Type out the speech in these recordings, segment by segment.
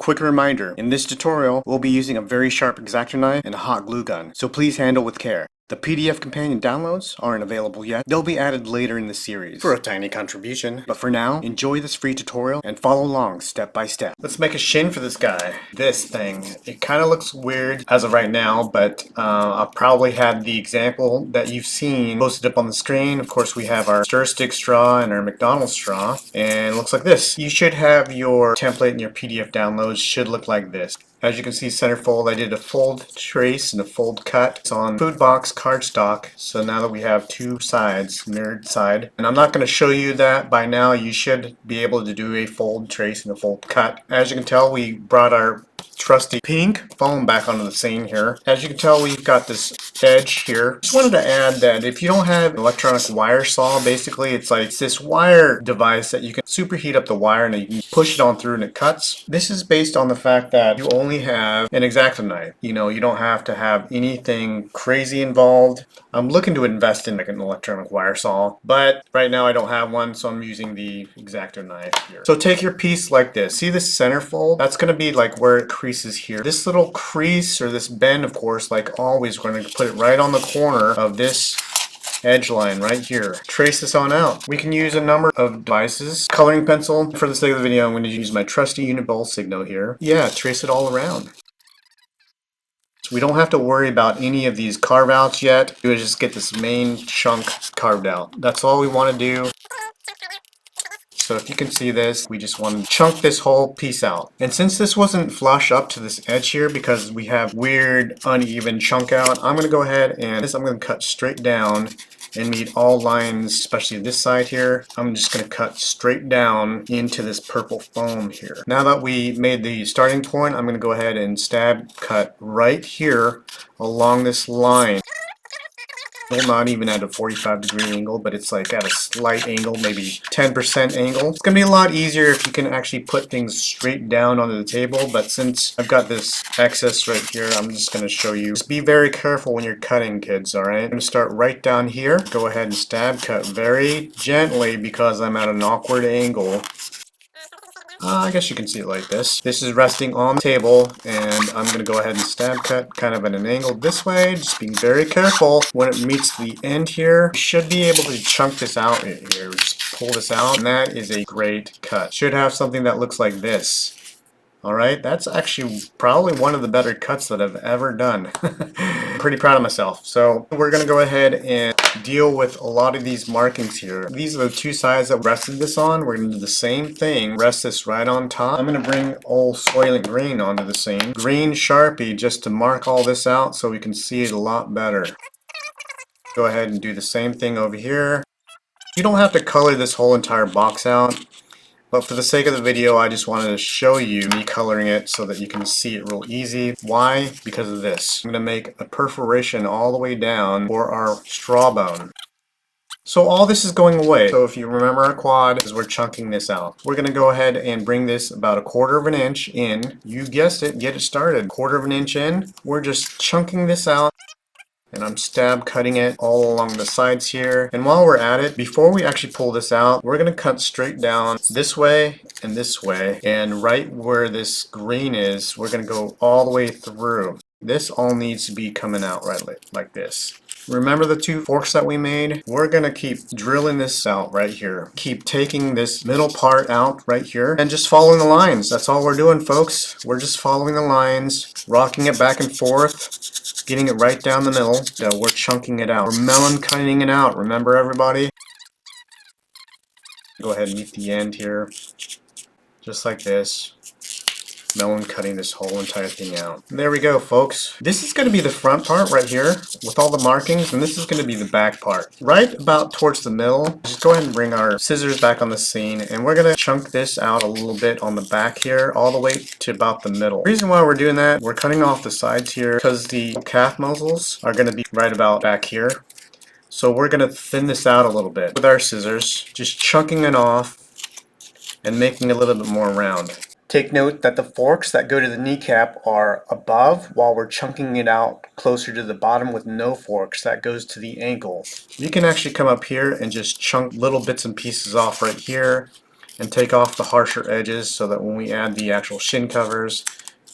Quick reminder, in this tutorial, we'll be using a very sharp X-Acto knife and a hot glue gun, so please handle with care. The PDF companion downloads aren't available yet. They'll be added later in the series for a tiny contribution. But for now, enjoy this free tutorial and follow along step by step. Let's make a shin for this guy. This thing. It kind of looks weird as of right now, but I'll probably have the example that you've seen posted up on the screen. Of course, we have our stir stick straw and our McDonald straw, and it looks like this. You should have your template and your PDF downloads should look like this. As you can see, centerfold, I did a fold trace and a fold cut. It's on food box cardstock, so now that we have two sides, mirrored side. And I'm not going to show you that. By now you should be able to do a fold trace and a fold cut. As you can tell, we brought our trusty pink foam back onto the scene here. As you can tell, we've got this edge here. Just wanted to add that if you don't have an electronic wire saw, basically it's like this wire device that you can superheat up the wire and you can push it on through and it cuts. This is based on the fact that you only have an X-Acto knife. You know, you don't have to have anything crazy involved. I'm looking to invest in like an electronic wire saw, but right now I don't have one, so I'm using the X-Acto knife here. So take your piece like this. See this centerfold? That's going to be like where it creases here. This little crease or this bend, of course, like always, we're going to put it right on the corner of this edge line right here. Trace this on out. We can use a number of devices. Coloring pencil. For the sake of the video, I'm going to use my trusty Uniball Signo here. Yeah, trace it all around. So we don't have to worry about any of these carve outs yet. We just get this main chunk carved out. That's all we want to do. So if you can see this, we just want to chunk this whole piece out. And since this wasn't flush up to this edge here because we have weird uneven chunk out, I'm going to go ahead and I'm going to cut straight down and meet all lines, especially this side here. I'm just going to cut straight down into this purple foam here. Now that we made the starting point, I'm going to go ahead and stab cut right here along this line. Well, not even at a 45-degree angle, but it's like at a slight angle, maybe 10% angle. It's going to be a lot easier if you can actually put things straight down onto the table, but since I've got this excess right here, I'm just going to show you. Just be very careful when you're cutting, kids, alright? I'm going to start right down here. Go ahead and stab cut very gently because I'm at an awkward angle. I guess you can see it like this. This is resting on the table, and I'm going to go ahead and stab cut kind of at an angle this way, just being very careful. When it meets the end here, you should be able to chunk this out here. Just pull this out, and that is a great cut. Should have something that looks like this. Alright, that's actually probably one of the better cuts that I've ever done. I'm pretty proud of myself. So we're going to go ahead and deal with a lot of these markings here. These are the two sides that we rested this on. We're going to do the same thing. Rest this right on top. I'm going to bring old Soylent Green onto the scene. Green Sharpie just to mark all this out so we can see it a lot better. Go ahead and do the same thing over here. You don't have to color this whole entire box out. But for the sake of the video, I just wanted to show you me coloring it so that you can see it real easy. Why? Because of this. I'm going to make a perforation all the way down for our straw bone. So all this is going away. So if you remember our quad, as we're chunking this out. We're going to go ahead and bring this about 1/4 of an inch in. You guessed it, get it started. 1/4 of an inch in. We're just chunking this out. And I'm stab cutting it all along the sides here. And while we're at it, before we actually pull this out, we're going to cut straight down this way and this way. And right where this green is, we're going to go all the way through. This all needs to be coming out right like this. Remember the two forks that we made? We're going to keep drilling this out right here. Keep taking this middle part out right here and just following the lines. That's all we're doing, folks. We're just following the lines, rocking it back and forth, getting it right down the middle. So we're chunking it out. We're melon cutting it out. Remember, everybody? Go ahead and meet the end here. Just like this. Melon cutting this whole entire thing out. There we go, folks. This is going to be the front part right here with all the markings, and this is going to be the back part. Right about towards the middle, just go ahead and bring our scissors back on the scene, and we're going to chunk this out a little bit on the back here, all the way to about the middle. The reason why we're doing that, we're cutting off the sides here because the calf muzzles are going to be right about back here. So we're going to thin this out a little bit with our scissors, just chunking it off and making it a little bit more round. Take note that the forks that go to the kneecap are above while we're chunking it out closer to the bottom with no forks that goes to the ankle. You can actually come up here and just chunk little bits and pieces off right here and take off the harsher edges so that when we add the actual shin covers,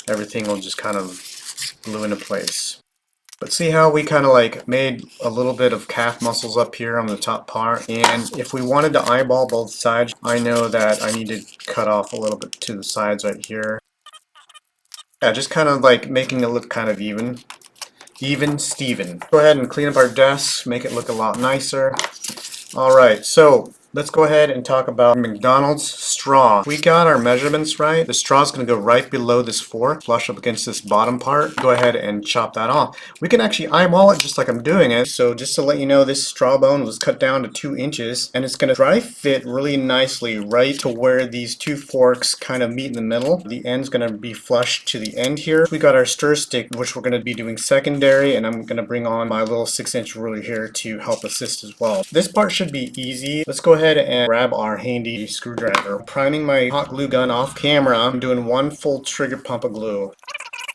everything will just kind of glue into place. But see how we kind of like made a little bit of calf muscles up here on the top part, and if we wanted to eyeball both sides, I know that I need to cut off a little bit to the sides right here. Yeah, just kind of like making it look kind of even Steven. Go ahead and clean up our desk, make it look a lot nicer. Alright, so let's go ahead and talk about McDonald's straw. If we got our measurements right, the straw is going to go right below this fork, flush up against this bottom part. Go ahead and chop that off. We can actually eyeball it just like I'm doing it. So just to let you know, this straw bone was cut down to 2 inches, and it's going to dry fit really nicely right to where these two forks kind of meet in the middle. The end's going to be flush to the end here. We got our stir stick, which we're going to be doing secondary, and I'm going to bring on my little 6-inch ruler here to help assist as well. This part should be easy. Let's go ahead and grab our handy screwdriver. I'm priming my hot glue gun off camera. I'm doing 1 full trigger pump of glue.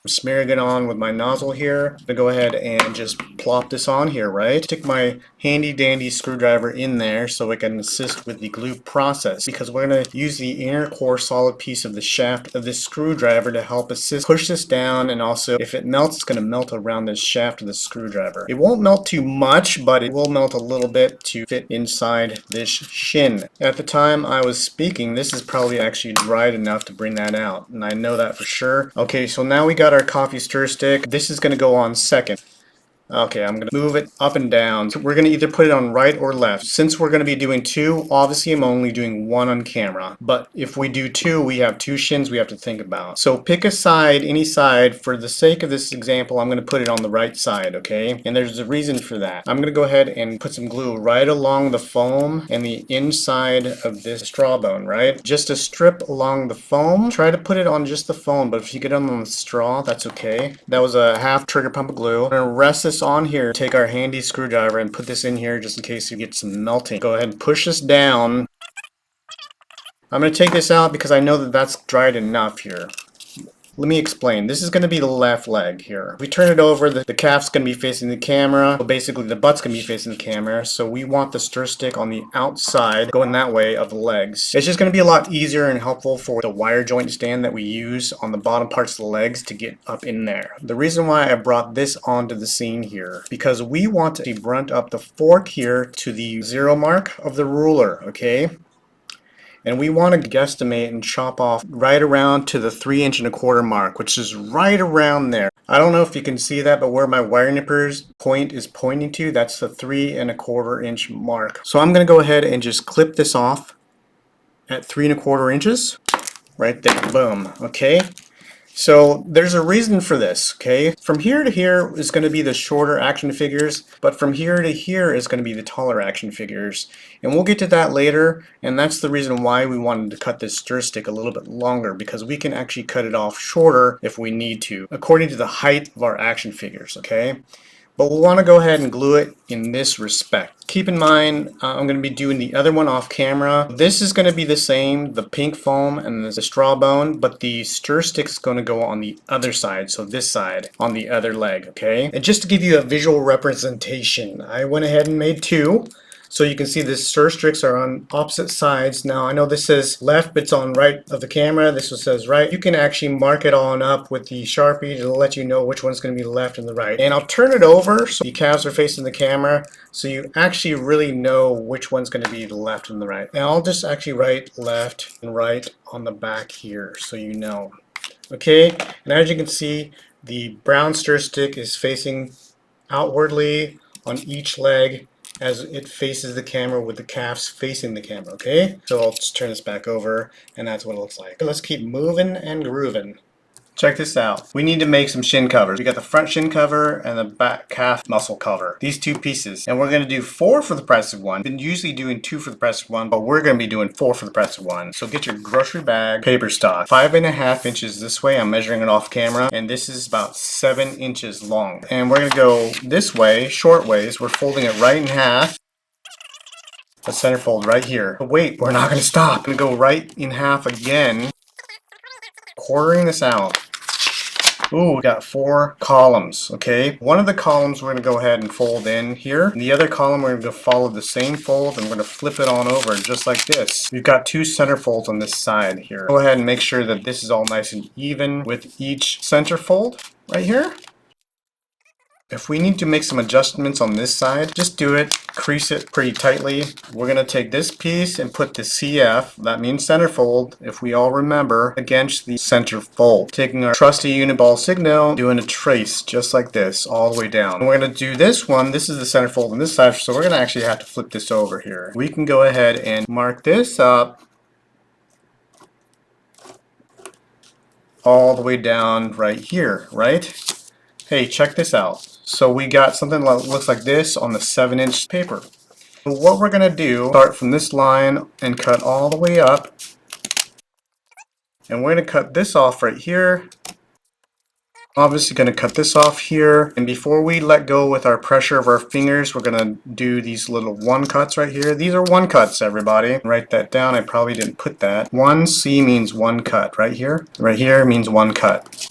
I'm smearing it on with my nozzle here. I'm gonna go ahead and just plop this on here, right? Stick my handy dandy screwdriver in there so it can assist with the glue process, because we're gonna use the inner core solid piece of the shaft of this screwdriver to help assist push this down, and also if it melts, it's gonna melt around this shaft of the screwdriver. It won't melt too much, but it will melt a little bit to fit inside this shin. At the time I was speaking, this is probably actually dried enough to bring that out, and I know that for sure. Okay, so now we got our coffee stir stick. This is going to go on second. Okay, I'm going to move it up and down. So we're going to either put it on right or left. Since we're going to be doing 2, obviously I'm only doing 1 on camera. But if we do 2, we have 2 shins we have to think about. So pick a side, any side. For the sake of this example, I'm going to put it on the right side, okay? And there's a reason for that. I'm going to go ahead and put some glue right along the foam and the inside of this straw bone, right? Just a strip along the foam. Try to put it on just the foam, but if you get it on the straw, that's okay. That was a half trigger pump of glue. I'm going to rest this on here. Take our handy screwdriver and put this in here just in case you get some melting. Go ahead and push this down. I'm going to take this out because I know that that's dried enough here. Let me explain. This is going to be the left leg here. If we turn it over, the calf's going to be facing the camera. So basically the butt's going to be facing the camera. So we want the stir stick on the outside going that way of the legs. It's just going to be a lot easier and helpful for the wire joint stand that we use on the bottom parts of the legs to get up in there. The reason why I brought this onto the scene here, because we want to brunt up the fork here to the 0 mark of the ruler, okay? And we want to guesstimate and chop off right around to the 3.25 inch mark, which is right around there. I don't know if you can see that, but where my wire nippers point is pointing to, that's the 3.25 inch mark. So I'm going to go ahead and just clip this off at 3.25 inches. Right there, boom, okay? So there's a reason for this, okay? From here to here is going to be the shorter action figures, but from here to here is going to be the taller action figures. And we'll get to that later, and that's the reason why we wanted to cut this stir stick a little bit longer, because we can actually cut it off shorter if we need to, according to the height of our action figures, okay? But we'll want to go ahead and glue it in this respect. Keep in mind, I'm going to be doing the other one off camera. This is going to be the same, the pink foam and the straw bone, but the stir stick is going to go on the other side, so this side, on the other leg, okay? And just to give you a visual representation, I went ahead and made 2. So you can see the stir sticks are on opposite sides. Now I know this says left, but it's on right of the camera. This one says right. You can actually mark it on up with the Sharpie to let you know which one's going to be the left and the right. And I'll turn it over so the calves are facing the camera, so you actually really know which one's going to be the left and the right. And I'll just actually write left and right on the back here so you know. Okay, and as you can see, the brown stir stick is facing outwardly on each leg as it faces the camera, with the calves facing the camera, okay? So I'll just turn this back over, and that's what it looks like. Let's keep moving and grooving. Check this out. We need to make some shin covers. We got the front shin cover and the back calf muscle cover. These 2 pieces. And we're going to do 4 for the price of 1. Been usually doing 2 for the price of 1, but we're going to be doing 4 for the price of 1. So get your grocery bag, paper stock. 5.5 inches this way. I'm measuring it off camera. And this is about 7 inches long. And we're going to go this way, short ways. We're folding it right in half. A center fold right here. But wait, we're not going to stop. I'm going to go right in half again. Quartering this out. Ooh, we got 4 columns, okay? One of the columns we're going to go ahead and fold in here. And the other column we're going to follow the same fold and we're going to flip it on over just like this. We've got 2 center folds on this side here. Go ahead and make sure that this is all nice and even with each center fold right here. If we need to make some adjustments on this side, just do it, crease it pretty tightly. We're going to take this piece and put the CF, that means center fold, if we all remember, against the center fold. Taking our trusty uniball signal, doing a trace just like this, all the way down. And we're going to do this one, this is the center fold on this side, so we're going to actually have to flip this over here. We can go ahead and mark this up all the way down right here, right? Hey, check this out. So we got something that looks like this on the 7-inch paper. So what we're going to do, start from this line and cut all the way up. And we're going to cut this off right here. Obviously going to cut this off here. And before we let go with our pressure of our fingers, we're going to do these little 1 cuts right here. These are 1 cuts, everybody. Write that down. I probably didn't put that. 1C means 1 cut right here. Right here means 1 cut.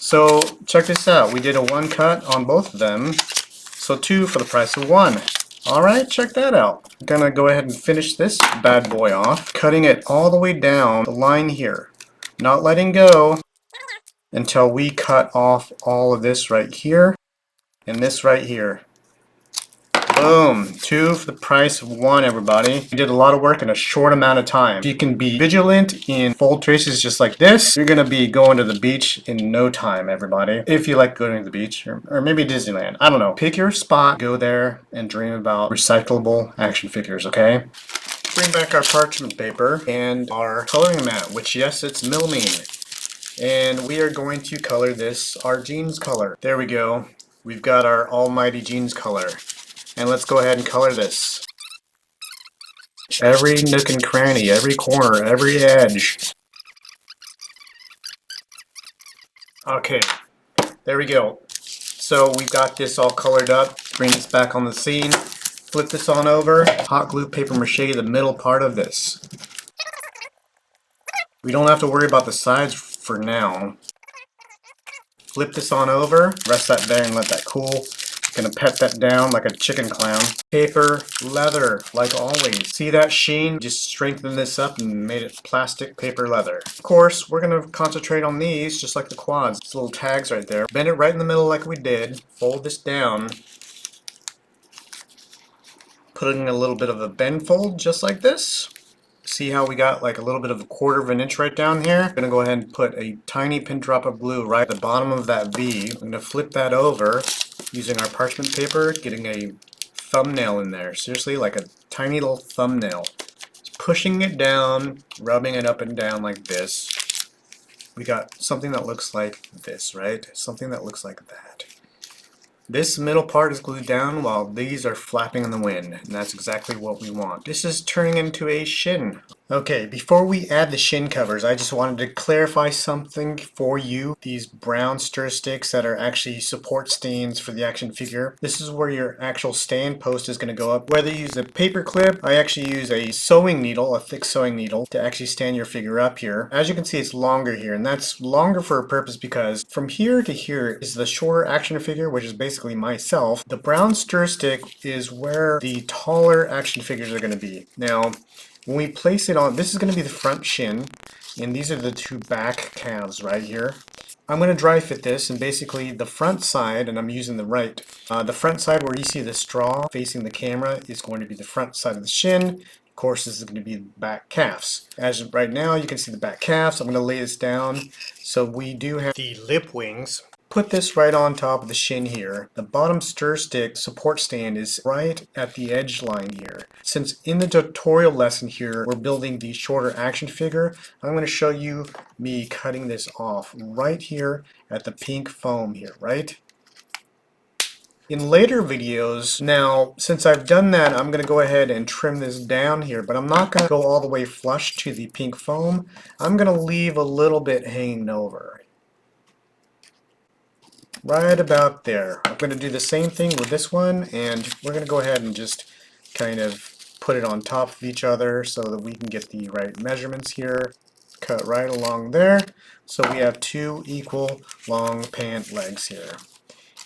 So check this out, we did a 1 cut on both of them, so 2 for the price of 1. Alright, check that out. I'm gonna go ahead and finish this bad boy off, cutting it all the way down the line here, not letting go until we cut off all of this right here and this right here. Boom, 2 for the price of 1, everybody. We did a lot of work in a short amount of time. If you can be vigilant in fold traces just like this, you're gonna be going to the beach in no time, everybody. If you like going to the beach, or maybe Disneyland, I don't know. Pick your spot, go there, and dream about recyclable action figures, okay? Bring back our parchment paper and our coloring mat, which yes, it's melamine. And we are going to color this our jeans color. There we go. We've got our almighty jeans color. And let's go ahead and color this. Every nook and cranny, every corner, every edge. Okay, there we go. So we've got this all colored up. Bring this back on the scene. Flip this on over. Hot glue paper mache the middle part of this. We don't have to worry about the sides for now. Flip this on over. Rest that there and let that cool. Gonna pet that down like a chicken clown. Paper, leather, like always. See that sheen? Just strengthened this up and made it plastic paper leather. Of course, we're gonna concentrate on these just like the quads. These little tags right there. Bend it right in the middle like we did. Fold this down. Put in a little bit of a bend fold just like this. See how we got like a little bit of a 1/4 of an inch right down here? I'm gonna go ahead and put a tiny pin drop of glue right at the bottom of that V. I'm gonna flip that over using our parchment paper, getting a thumbnail in there. Seriously, like a tiny little thumbnail. Just pushing it down, rubbing it up and down like this. We got something that looks like this, right? Something that looks like that. This middle part is glued down while these are flapping in the wind, and that's exactly what we want. This is turning into a shin. Okay, before we add the shin covers, I just wanted to clarify something for you. These brown stir sticks that are actually support stands for the action figure. This is where your actual stand post is going to go up. Whether you use a paper clip, I actually use a sewing needle, a thick sewing needle, to actually stand your figure up here. As you can see, it's longer here, and that's longer for a purpose because from here to here is the shorter action figure, which is basically myself. The brown stir stick is where the taller action figures are going to be. Now, when we place it on, this is going to be the front shin, and these are the 2 back calves right here. I'm going to dry fit this, and basically the front side, and I'm using the right, the front side where you see the straw facing the camera is going to be the front side of the shin. Of course, this is going to be the back calves. As of right now, you can see the back calves. I'm going to lay this down. So we do have the lip wings. Put this right on top of the shin here. The bottom stir stick support stand is right at the edge line here. Since in the tutorial lesson here we're building the shorter action figure, I'm going to show you me cutting this off right here at the pink foam here, right? In later videos, now since I've done that, I'm going to go ahead and trim this down here, but I'm not going to go all the way flush to the pink foam. I'm going to leave a little bit hanging over. Right about there. I'm going to do the same thing with this one, and we're going to go ahead and just kind of put it on top of each other so that we can get the right measurements here. cut right along there. So we have 2 equal long pant legs here.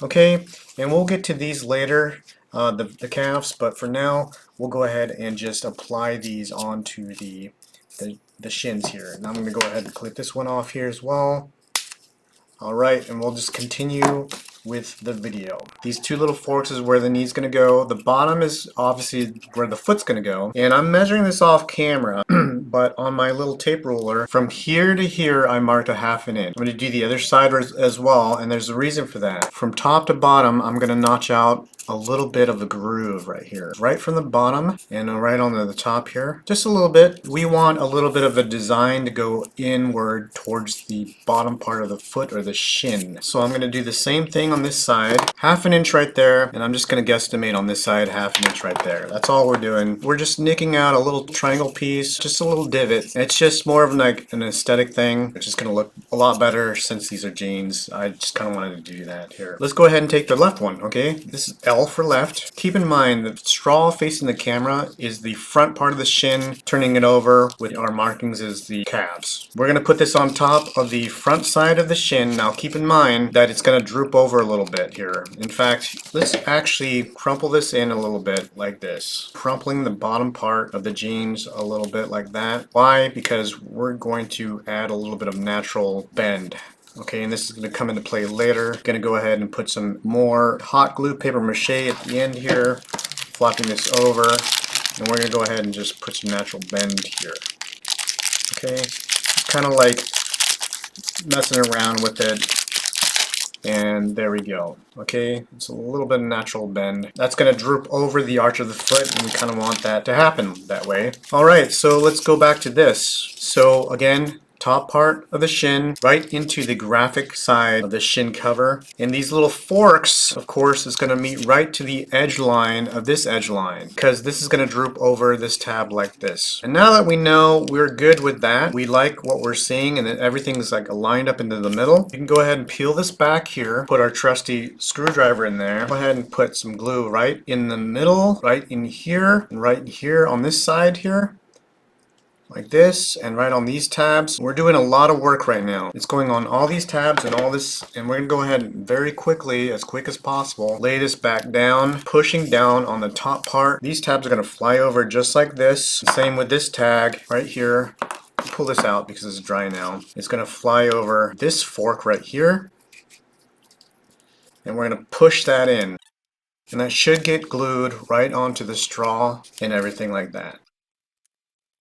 Okay, and we'll get to these later, the calves, but for now we'll go ahead and just apply these onto the shins here. And I'm going to go ahead and clip this one off here as well. Alright, and we'll just continue with the video. These 2 little forks is where the knee's going to go. The bottom is obviously where the foot's going to go. And I'm measuring this off camera, but on my little tape ruler, from here to here I marked a 1/2 inch. I'm going to do the other side as well, and there's a reason for that. From top to bottom, I'm going to notch out a little bit of a groove right here. Right from the bottom and right on the top here. Just a little bit. We want a little bit of a design to go inward towards the bottom part of the foot or the shin. So I'm going to do the same thing on this side. 1/2 inch right there, and I'm just going to guesstimate on this side 1/2 inch right there. That's all we're doing. We're just nicking out a little triangle piece, just a little divot. It's just more of like an aesthetic thing. It's just going to look a lot better since these are jeans. I just kind of wanted to do that here. Let's go ahead and take the left one, okay? This is L for left. Keep in mind the straw facing the camera is the front part of the shin. Turning it over with our markings is the calves. We're going to put this on top of the front side of the shin. Now keep in mind that it's going to droop over a little bit here. In fact, let's actually crumple this in a little bit like this. Crumpling the bottom part of the jeans a little bit like that. Why? Because we're going to add a little bit of natural bend. Okay, and this is going to come into play later. Going to go ahead and put some more hot glue paper mache at the end here, flopping this over, and we're going to go ahead and just put some natural bend here. Okay, kind of like messing around with it, and there we go. Okay, it's a little bit of natural bend. That's going to droop over the arch of the foot, and we kind of want that to happen that way. Alright, so let's go back to this. So again, top part of the shin right into the graphic side of the shin cover, and these little forks of course is going to meet right to the edge line of this edge line, because this is going to droop over this tab like this. And now that we know we're good with that, we like what we're seeing and that everything's like aligned up into the middle, you can go ahead and peel this back here, put our trusty screwdriver in there, go ahead and put some glue right in the middle, right in here, and right here on this side here, like this, and right on these tabs. We're doing a lot of work right now. It's going on all these tabs and all this, and we're gonna go ahead and very quickly, as quick as possible, lay this back down, pushing down on the top part. These tabs are gonna fly over just like this. Same with this tag right here. Pull this out because it's dry now. It's gonna fly over this fork right here, and we're gonna push that in. And that should get glued right onto the straw and everything like that.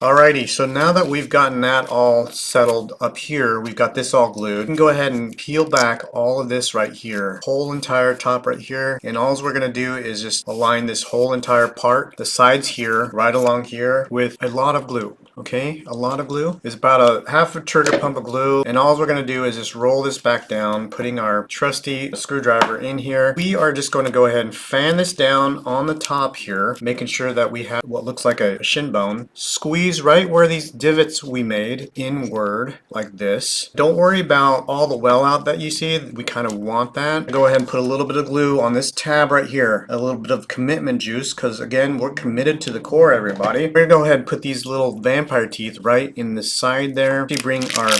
Alrighty, so now that we've gotten that all settled up here, we've got this all glued, we can go ahead and peel back all of this right here, whole entire top right here, and all we're going to do is just align this whole entire part, the sides here, right along here, with a lot of glue. Okay, a lot of glue is about a 1/2 trigger pump of glue, and all we're going to do is just roll this back down, putting our trusty screwdriver in here. We are just going to go ahead and fan this down on the top here, making sure that we have what looks like a shin bone. Squeeze right where these divots we made inward like this. Don't worry about all the well out that you see. We kind of want that. Go ahead and put a little bit of glue on this tab right here, a little bit of commitment juice, because again, we're committed to the core, everybody. We're gonna go ahead and put these little vampire teeth right in the side there. We bring our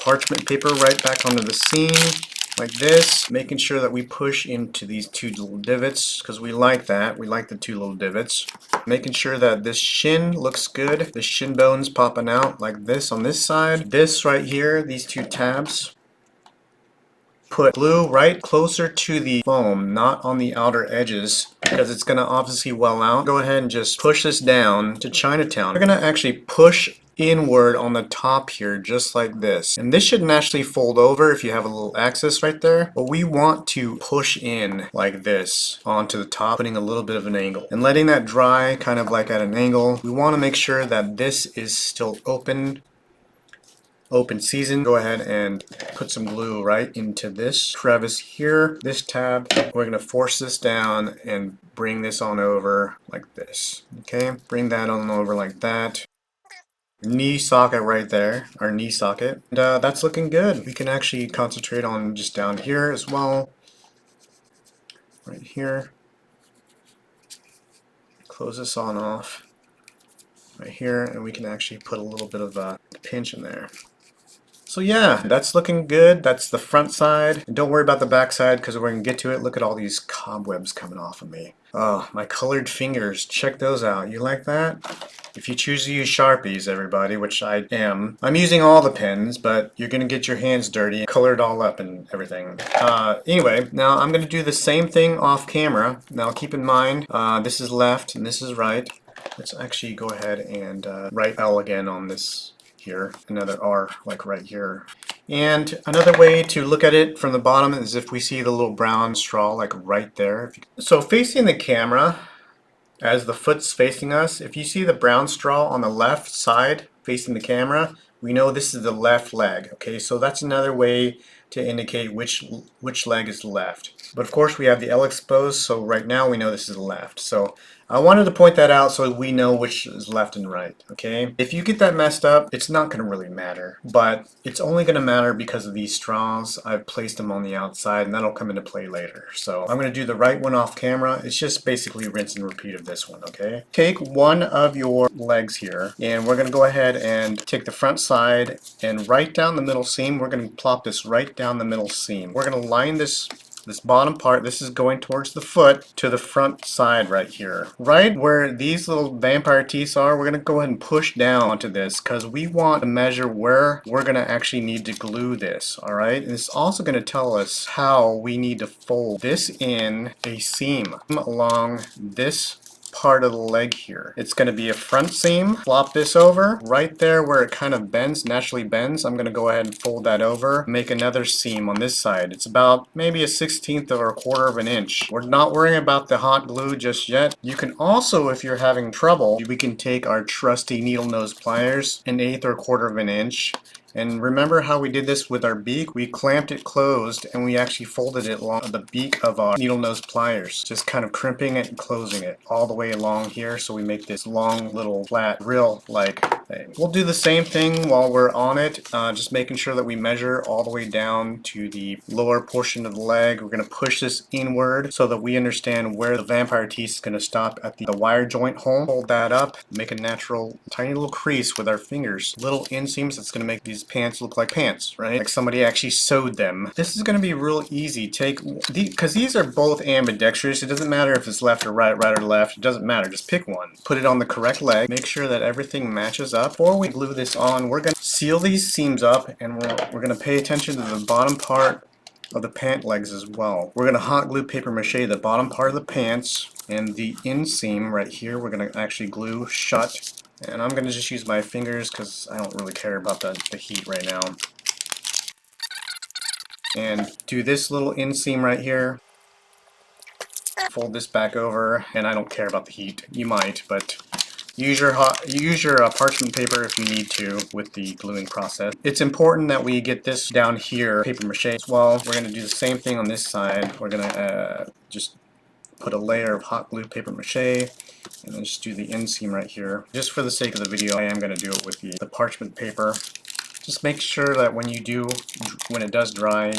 parchment paper right back onto the seam like this, making sure that we push into these 2 little divots, because we like that. We like the 2 little divots. Making sure that this shin looks good. The shin bone's popping out like this on this side. This right here, these 2 tabs. Put glue right closer to the foam, not on the outer edges, because it's going to obviously well out. Go ahead and just push this down to Chinatown. We're going to actually push inward on the top here, just like this. And this should naturally fold over if you have a little access right there. But we want to push in like this onto the top, putting a little bit of an angle. And letting that dry kind of like at an angle. We want to make sure that this is still open season. Go ahead and put some glue right into this crevice here, this tab. We're going to force this down and bring this on over like this. Okay, bring that on over like that. Knee socket right there, our knee socket. And that's looking good. We can actually concentrate on just down here as well. Right here. Close this on off right here, and we can actually put a little bit of a pinch in there. So yeah, that's looking good. That's the front side. And don't worry about the back side because we're going to get to it. Look at all these cobwebs coming off of me. Oh, my colored fingers. Check those out. You like that? If you choose to use Sharpies, everybody, which I am, I'm using all the pens, but you're going to get your hands dirty and color it all up and everything. Anyway, now I'm going to do the same thing off camera. Now keep in mind, this is left and this is right. Let's actually go ahead and write L again on this here. Another R, like right here. And another way to look at it from the bottom is if we see the little brown straw, like right there. So facing the camera, as the foot's facing us, if you see the brown straw on the left side facing the camera, we know this is the left leg. Okay, so that's another way to indicate which leg is left. But of course we have the L exposed, so right now we know this is left. So I wanted to point that out so we know which is left and right, okay? If you get that messed up, it's not going to really matter, but it's only going to matter because of these straws. I've placed them on the outside and that'll come into play later. So I'm going to do the right one off camera. It's just basically rinse and repeat of this one, okay? Take one of your legs here and we're going to go ahead and take the front side and right down the middle seam. We're going to plop this right down the middle seam. We're going to line this bottom part, this is going towards the foot, to the front side right here. Right where these little vampire teeth are, we're going to go ahead and push down onto this because we want to measure where we're going to actually need to glue this, alright? And it's also going to tell us how we need to fold this in a seam along this part of the leg here. It's going to be a front seam. Flop this over. Right there where it kind of bends, naturally bends, I'm going to go ahead and fold that over. Make another seam on this side. It's about maybe a 1/16 or a quarter of an inch. We're not worrying about the hot glue just yet. You can also, if you're having trouble, we can take our trusty needle nose pliers, 1/8 or a quarter of an inch. And remember how we did this with our beak? We clamped it closed and we actually folded it along the beak of our needle nose pliers, just kind of crimping it and closing it all the way along here so we make this long little flat rill-like thing. We'll do the same thing while we're on it, just making sure that we measure all the way down to the lower portion of the leg. We're going to push this inward so that we understand where the vampire teeth is going to stop at the wire joint hole. Hold that up, make a natural tiny little crease with our fingers. Little inseams that's going to make these pants look like pants, right? Like somebody actually sewed them. This is going to be real easy. Because these are both ambidextrous. It doesn't matter if it's left or right or left. It doesn't matter. Just pick one. Put it on the correct leg. Make sure that everything matches up. Before we glue this on, we're going to seal these seams up and we're going to pay attention to the bottom part of the pant legs as well. We're going to hot glue paper mache the bottom part of the pants and the inseam right here. We're going to actually glue shut. And I'm going to just use my fingers because I don't really care about the heat right now. And do this little inseam right here. Fold this back over, and I don't care about the heat. You might, but use your parchment paper if you need to with the gluing process. It's important that we get this down here, paper mache as well. We're going to do the same thing on this side. We're going to just put a layer of hot glue paper mache and then just do the inseam right here. Just for the sake of the video, I am going to do it with the parchment paper. Just make sure that when it does dry,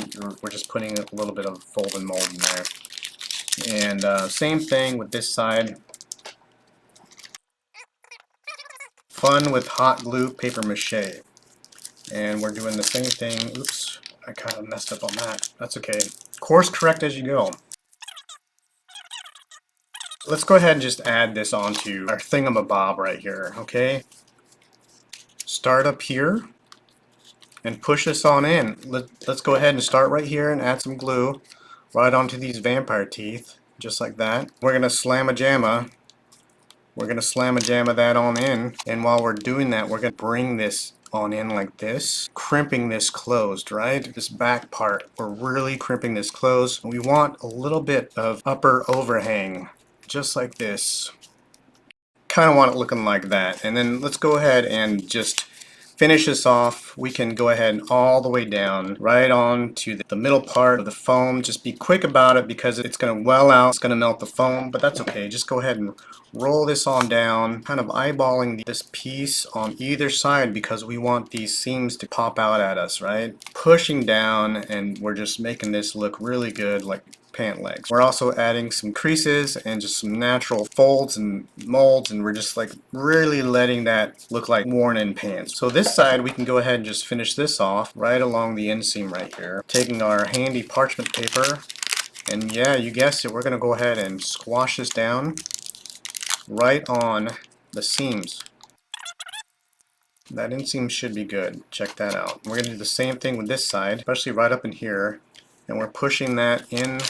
we're just putting a little bit of fold and mold in there. And same thing with this side. Fun with hot glue paper mache. And we're doing the same thing. Oops, I kind of messed up on that. That's okay. Course correct as you go. Let's go ahead and just add this onto our thingamabob right here, okay? Start up here and push this on in. Let's go ahead and start right here and add some glue right onto these vampire teeth, just like that. We're going to slam-a-jamma. We're going to slam-a-jamma that on in, and while we're doing that, we're going to bring this on in like this, crimping this closed, right? This back part, we're really crimping this closed. We want a little bit of upper overhang, just like this. Kind of want it looking like that. And then let's go ahead and just finish this off. We can go ahead all the way down right on to the middle part of the foam. Just be quick about it because it's going to well out. It's going to melt the foam, but that's okay. Just go ahead and roll this on down, kind of eyeballing this piece on either side because we want these seams to pop out at us, right? Pushing down, and we're just making this look really good, like pant legs. We're also adding some creases and just some natural folds and molds, and we're just like really letting that look like worn in pants. So this this side, we can go ahead and just finish this off right along the inseam right here. Taking our handy parchment paper, and yeah, you guessed it, we're going to go ahead and squash this down right on the seams. That inseam should be good. Check that out. We're going to do the same thing with this side, especially right up in here. And we're pushing that in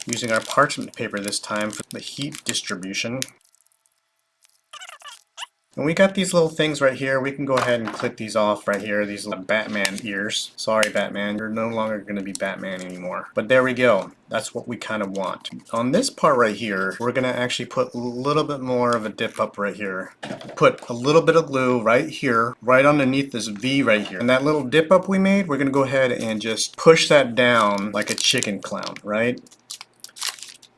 using our parchment paper this time for the heat distribution. And we got these little things right here. We can go ahead and clip these off right here, these little Batman ears. Sorry, Batman, you're no longer going to be Batman anymore. But there we go. That's what we kind of want. On this part right here, we're going to actually put a little bit more of a dip up right here. Put a little bit of glue right here, right underneath this V right here. And that little dip up we made, we're going to go ahead and just push that down like a chicken clown, right?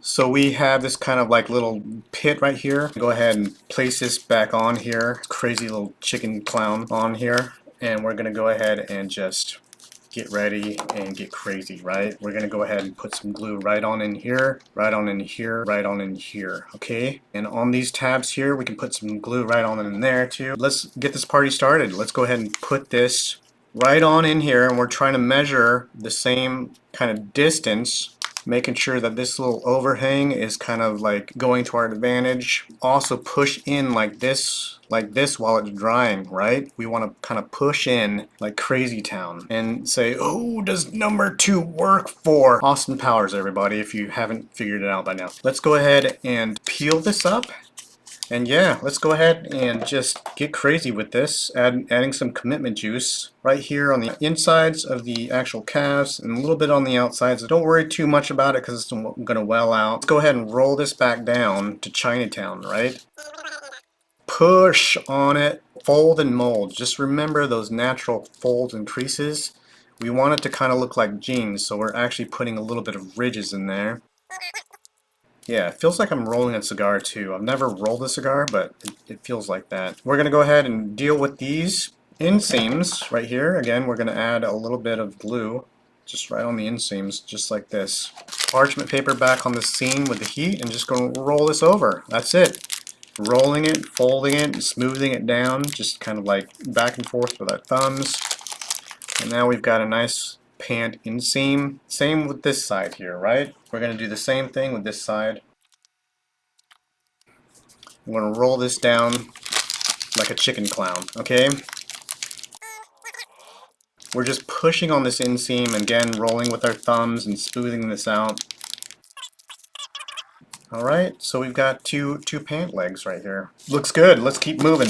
So we have this kind of like little pit right here. Go ahead and place this back on here. Crazy little chicken clown on here. And we're going to go ahead and just get ready and get crazy, right? We're going to go ahead and put some glue right on in here, right on in here, right on in here, okay? And on these tabs here, we can put some glue right on in there too. Let's get this party started. Let's go ahead and put this right on in here, and we're trying to measure the same kind of distance, making sure that this little overhang is kind of like going to our advantage. Also push in like this while it's drying, right? We want to kind of push in like crazy town and say, oh, does number 2 work for Austin Powers, everybody, if you haven't figured it out by now. Let's go ahead and peel this up. And yeah, let's go ahead and just get crazy with this, adding some commitment juice right here on the insides of the actual calves and a little bit on the outsides. So don't worry too much about it because it's going to well out. Let's go ahead and roll this back down to Chinatown, right? Push on it, fold and mold. Just remember those natural folds and creases. We want it to kind of look like jeans, so we're actually putting a little bit of ridges in there. Yeah, it feels like I'm rolling a cigar too. I've never rolled a cigar, but it feels like that. We're going to go ahead and deal with these inseams right here. Again, we're going to add a little bit of glue just right on the inseams, just like this. Parchment paper back on the seam with the heat, and just going to roll this over. That's it. Rolling it, folding it, and smoothing it down, just kind of like back and forth with our thumbs. And now we've got a nice pant inseam. Same with this side here, right? We're going to do the same thing with this side. I'm going to roll this down like a chicken clown, okay? We're just pushing on this inseam, again, rolling with our thumbs and smoothing this out. Alright, so we've got two pant legs right here. Looks good. Let's keep moving.